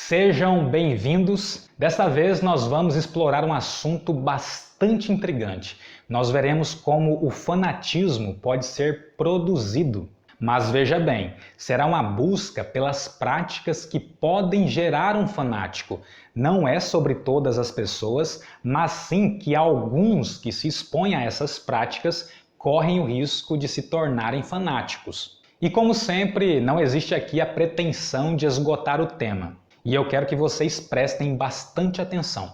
Sejam bem-vindos. Desta vez nós vamos explorar um assunto bastante intrigante. Nós veremos como o fanatismo pode ser produzido. Mas veja bem, será uma busca pelas práticas que podem gerar um fanático. Não é sobre todas as pessoas, mas sim que alguns que se expõem a essas práticas correm o risco de se tornarem fanáticos. E como sempre, não existe aqui a pretensão de esgotar o tema. E eu quero que vocês prestem bastante atenção.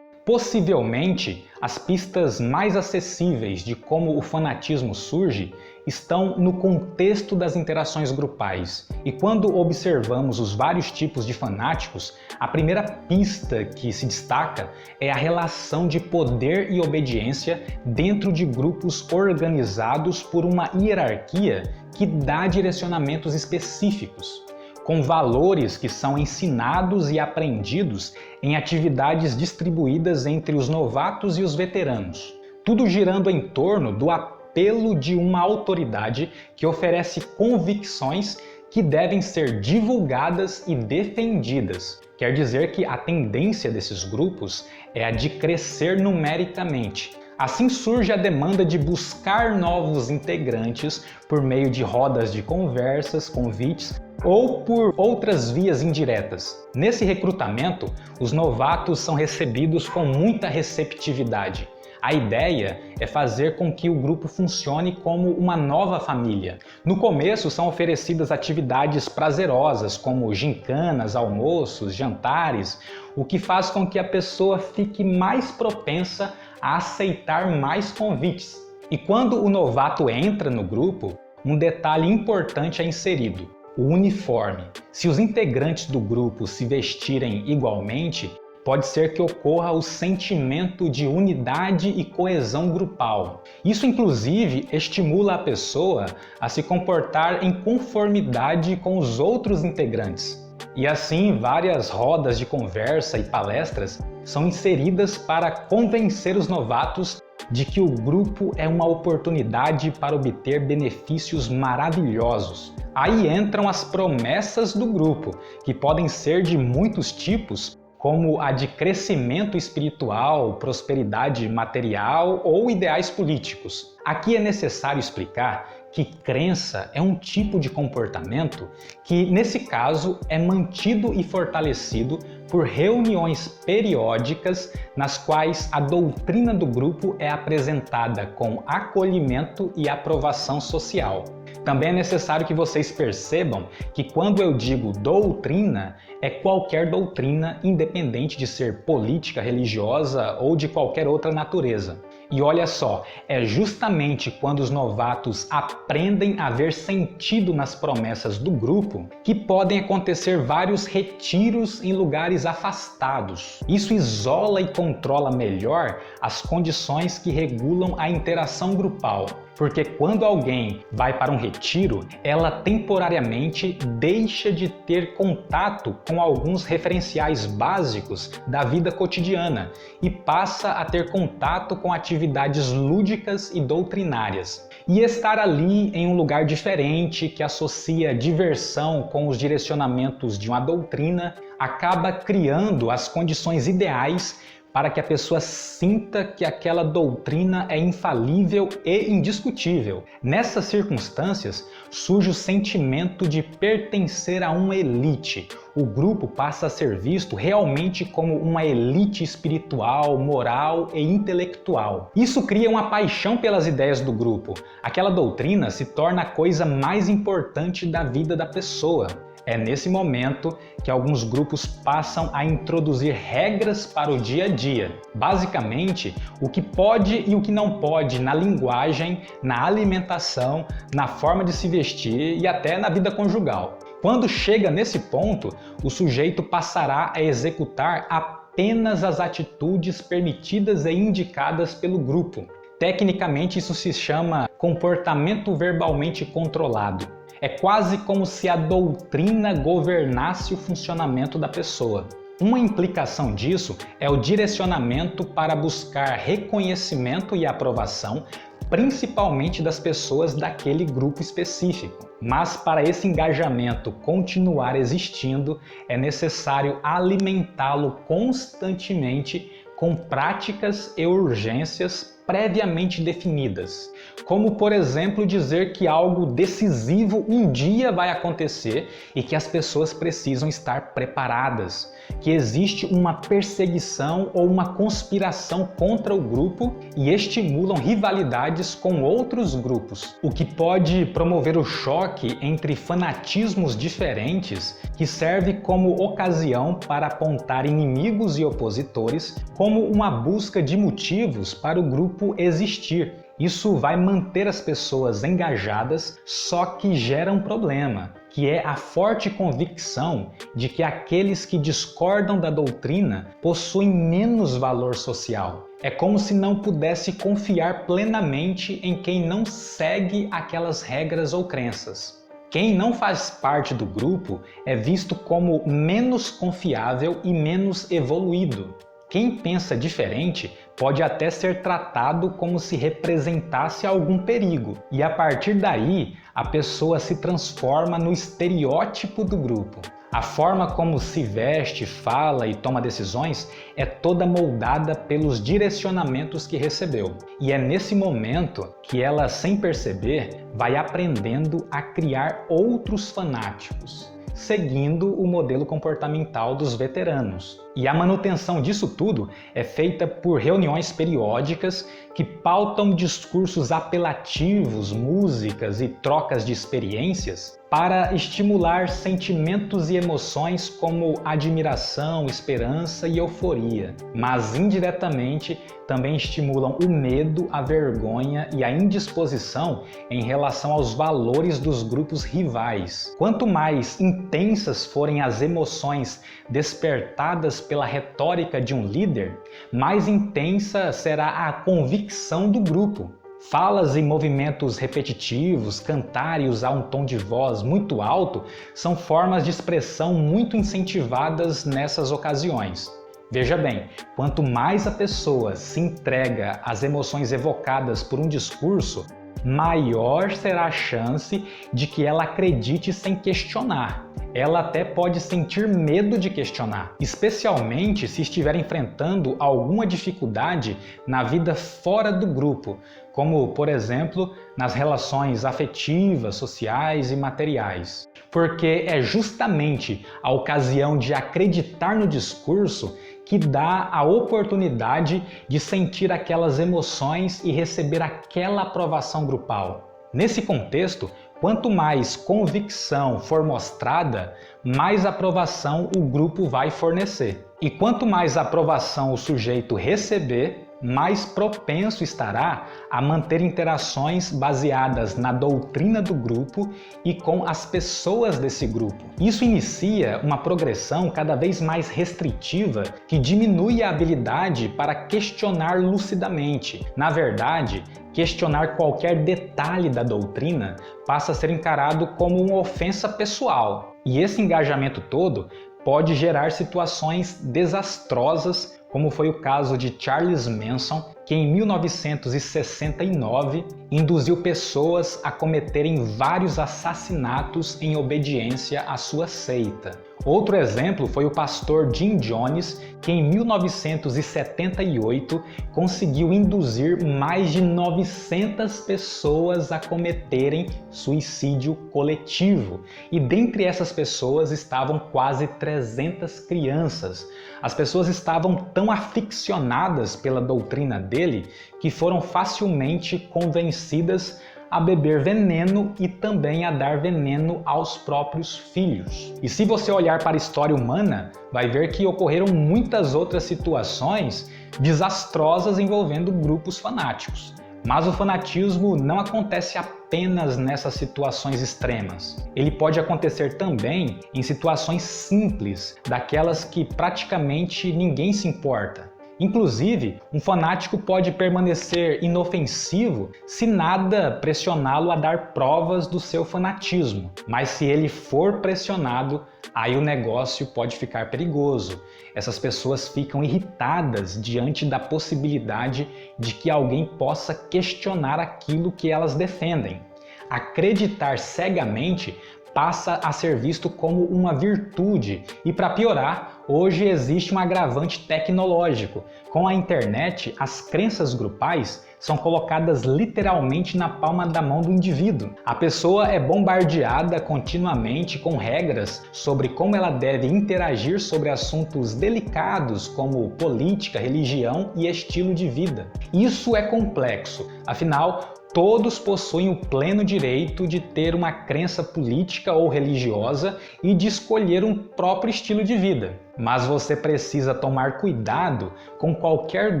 Possivelmente, as pistas mais acessíveis de como o fanatismo surge estão no contexto das interações grupais. E quando observamos os vários tipos de fanáticos, a primeira pista que se destaca é a relação de poder e obediência dentro de grupos organizados por uma hierarquia que dá direcionamentos específicos, com valores que são ensinados e aprendidos em atividades distribuídas entre os novatos e os veteranos. Tudo girando em torno do apelo de uma autoridade que oferece convicções que devem ser divulgadas e defendidas. Quer dizer que a tendência desses grupos é a de crescer numericamente. Assim surge a demanda de buscar novos integrantes por meio de rodas de conversas, convites ou por outras vias indiretas. Nesse recrutamento, os novatos são recebidos com muita receptividade. A ideia é fazer com que o grupo funcione como uma nova família. No começo são oferecidas atividades prazerosas como gincanas, almoços, jantares, o que faz com que a pessoa fique mais propensa a aceitar mais convites. E quando o novato entra no grupo, um detalhe importante é inserido: o uniforme. Se os integrantes do grupo se vestirem igualmente, pode ser que ocorra o sentimento de unidade e coesão grupal. Isso, inclusive, estimula a pessoa a se comportar em conformidade com os outros integrantes. E assim, várias rodas de conversa e palestras são inseridas para convencer os novatos de que o grupo é uma oportunidade para obter benefícios maravilhosos. Aí entram as promessas do grupo, que podem ser de muitos tipos, como a de crescimento espiritual, prosperidade material ou ideais políticos. Aqui é necessário explicar que crença é um tipo de comportamento que, nesse caso, é mantido e fortalecido por reuniões periódicas nas quais a doutrina do grupo é apresentada com acolhimento e aprovação social. Também é necessário que vocês percebam que quando eu digo doutrina, é qualquer doutrina, independente de ser política, religiosa ou de qualquer outra natureza. E olha só, é justamente quando os novatos aprendem a ver sentido nas promessas do grupo que podem acontecer vários retiros em lugares afastados. Isso isola e controla melhor as condições que regulam a interação grupal. Porque quando alguém vai para um retiro, ela temporariamente deixa de ter contato com alguns referenciais básicos da vida cotidiana e passa a ter contato com atividades lúdicas e doutrinárias. E estar ali em um lugar diferente que associa diversão com os direcionamentos de uma doutrina acaba criando as condições ideais para que a pessoa sinta que aquela doutrina é infalível e indiscutível. Nessas circunstâncias, surge o sentimento de pertencer a uma elite. O grupo passa a ser visto realmente como uma elite espiritual, moral e intelectual. Isso cria uma paixão pelas ideias do grupo. Aquela doutrina se torna a coisa mais importante da vida da pessoa. É nesse momento que alguns grupos passam a introduzir regras para o dia a dia. Basicamente, o que pode e o que não pode na linguagem, na alimentação, na forma de se vestir e até na vida conjugal. Quando chega nesse ponto, o sujeito passará a executar apenas as atitudes permitidas e indicadas pelo grupo. Tecnicamente, isso se chama comportamento verbalmente controlado. É quase como se a doutrina governasse o funcionamento da pessoa. Uma implicação disso é o direcionamento para buscar reconhecimento e aprovação principalmente das pessoas daquele grupo específico. Mas para esse engajamento continuar existindo, é necessário alimentá-lo constantemente com práticas e urgências previamente definidas, como por exemplo dizer que algo decisivo um dia vai acontecer e que as pessoas precisam estar preparadas, que existe uma perseguição ou uma conspiração contra o grupo e estimulam rivalidades com outros grupos, o que pode promover o choque entre fanatismos diferentes, que serve como ocasião para apontar inimigos e opositores como uma busca de motivos para o grupo existir. Isso vai manter as pessoas engajadas, só que gera um problema, que é a forte convicção de que aqueles que discordam da doutrina possuem menos valor social. É como se não pudesse confiar plenamente em quem não segue aquelas regras ou crenças. Quem não faz parte do grupo é visto como menos confiável e menos evoluído. Quem pensa diferente pode até ser tratado como se representasse algum perigo, e a partir daí a pessoa se transforma no estereótipo do grupo. A forma como se veste, fala e toma decisões é toda moldada pelos direcionamentos que recebeu. E é nesse momento que ela, sem perceber, vai aprendendo a criar outros fanáticos, seguindo o modelo comportamental dos veteranos. E a manutenção disso tudo é feita por reuniões periódicas que pautam discursos apelativos, músicas e trocas de experiências para estimular sentimentos e emoções como admiração, esperança e euforia, mas indiretamente também estimulam o medo, a vergonha e a indisposição em relação aos valores dos grupos rivais. Quanto mais intensas forem as emoções despertadas pela retórica de um líder, mais intensa será a convicção do grupo. Falas e movimentos repetitivos, cantar e usar um tom de voz muito alto são formas de expressão muito incentivadas nessas ocasiões. Veja bem, quanto mais a pessoa se entrega às emoções evocadas por um discurso, maior será a chance de que ela acredite sem questionar. Ela até pode sentir medo de questionar, especialmente se estiver enfrentando alguma dificuldade na vida fora do grupo, como, por exemplo, nas relações afetivas, sociais e materiais. Porque é justamente a ocasião de acreditar no discurso que dá a oportunidade de sentir aquelas emoções e receber aquela aprovação grupal. Nesse contexto, quanto mais convicção for mostrada, mais aprovação o grupo vai fornecer. E quanto mais aprovação o sujeito receber, mais propenso estará a manter interações baseadas na doutrina do grupo e com as pessoas desse grupo. Isso inicia uma progressão cada vez mais restritiva que diminui a habilidade para questionar lucidamente. Na verdade, questionar qualquer detalhe da doutrina passa a ser encarado como uma ofensa pessoal. E esse engajamento todo pode gerar situações desastrosas, como foi o caso de Charles Manson, que em 1969 induziu pessoas a cometerem vários assassinatos em obediência à sua seita. Outro exemplo foi o pastor Jim Jones, que em 1978 conseguiu induzir mais de 900 pessoas a cometerem suicídio coletivo. E dentre essas pessoas estavam quase 300 crianças. As pessoas estavam tão aficionadas pela doutrina dele que foram facilmente convencidas a beber veneno e também a dar veneno aos próprios filhos. E se você olhar para a história humana, vai ver que ocorreram muitas outras situações desastrosas envolvendo grupos fanáticos. Mas o fanatismo não acontece apenas nessas situações extremas. Ele pode acontecer também em situações simples, daquelas que praticamente ninguém se importa. Inclusive, um fanático pode permanecer inofensivo se nada pressioná-lo a dar provas do seu fanatismo. Mas se ele for pressionado, aí o negócio pode ficar perigoso. Essas pessoas ficam irritadas diante da possibilidade de que alguém possa questionar aquilo que elas defendem. Acreditar cegamente passa a ser visto como uma virtude e, para piorar, hoje existe um agravante tecnológico. Com a internet, as crenças grupais são colocadas literalmente na palma da mão do indivíduo. A pessoa é bombardeada continuamente com regras sobre como ela deve interagir sobre assuntos delicados como política, religião e estilo de vida. Isso é complexo, afinal, todos possuem o pleno direito de ter uma crença política ou religiosa e de escolher um próprio estilo de vida. Mas você precisa tomar cuidado com qualquer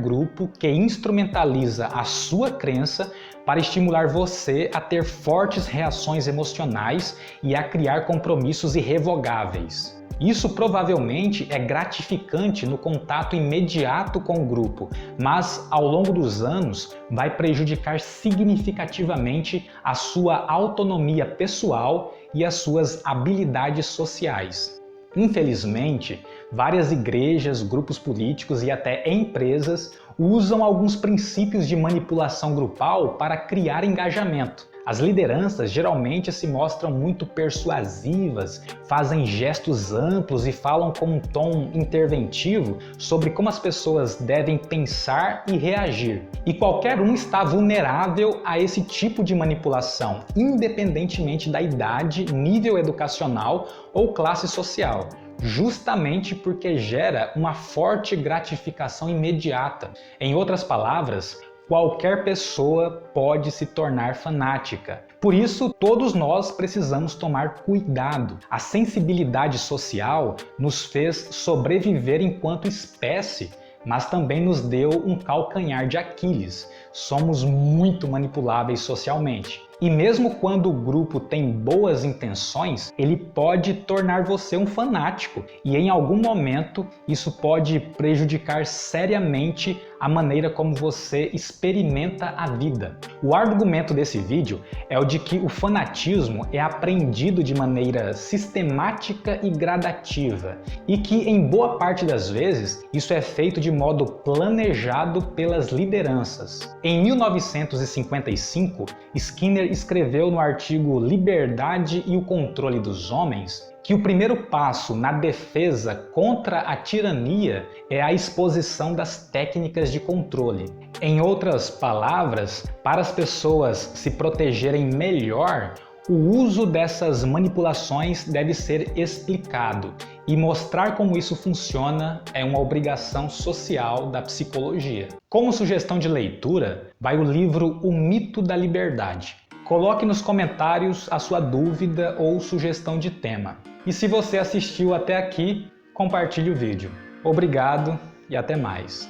grupo que instrumentaliza a sua crença para estimular você a ter fortes reações emocionais e a criar compromissos irrevogáveis. Isso provavelmente é gratificante no contato imediato com o grupo, mas ao longo dos anos vai prejudicar significativamente a sua autonomia pessoal e as suas habilidades sociais. Infelizmente, várias igrejas, grupos políticos e até empresas usam alguns princípios de manipulação grupal para criar engajamento. As lideranças geralmente se mostram muito persuasivas, fazem gestos amplos e falam com um tom interventivo sobre como as pessoas devem pensar e reagir. E qualquer um está vulnerável a esse tipo de manipulação, independentemente da idade, nível educacional ou classe social. Justamente porque gera uma forte gratificação imediata. Em outras palavras, qualquer pessoa pode se tornar fanática. Por isso, todos nós precisamos tomar cuidado. A sensibilidade social nos fez sobreviver enquanto espécie, mas também nos deu um calcanhar de Aquiles. Somos muito manipuláveis socialmente. E mesmo quando o grupo tem boas intenções, ele pode tornar você um fanático. E em algum momento isso pode prejudicar seriamente a maneira como você experimenta a vida. O argumento desse vídeo é o de que o fanatismo é aprendido de maneira sistemática e gradativa, e que em boa parte das vezes isso é feito de modo planejado pelas lideranças. Em 1955, Skinner escreveu no artigo Liberdade e o Controle dos Homens que o primeiro passo na defesa contra a tirania é a exposição das técnicas de controle. Em outras palavras, para as pessoas se protegerem melhor, o uso dessas manipulações deve ser explicado, e mostrar como isso funciona é uma obrigação social da psicologia. Como sugestão de leitura, vai o livro O Mito da Liberdade. Coloque nos comentários a sua dúvida ou sugestão de tema. E se você assistiu até aqui, compartilhe o vídeo. Obrigado e até mais.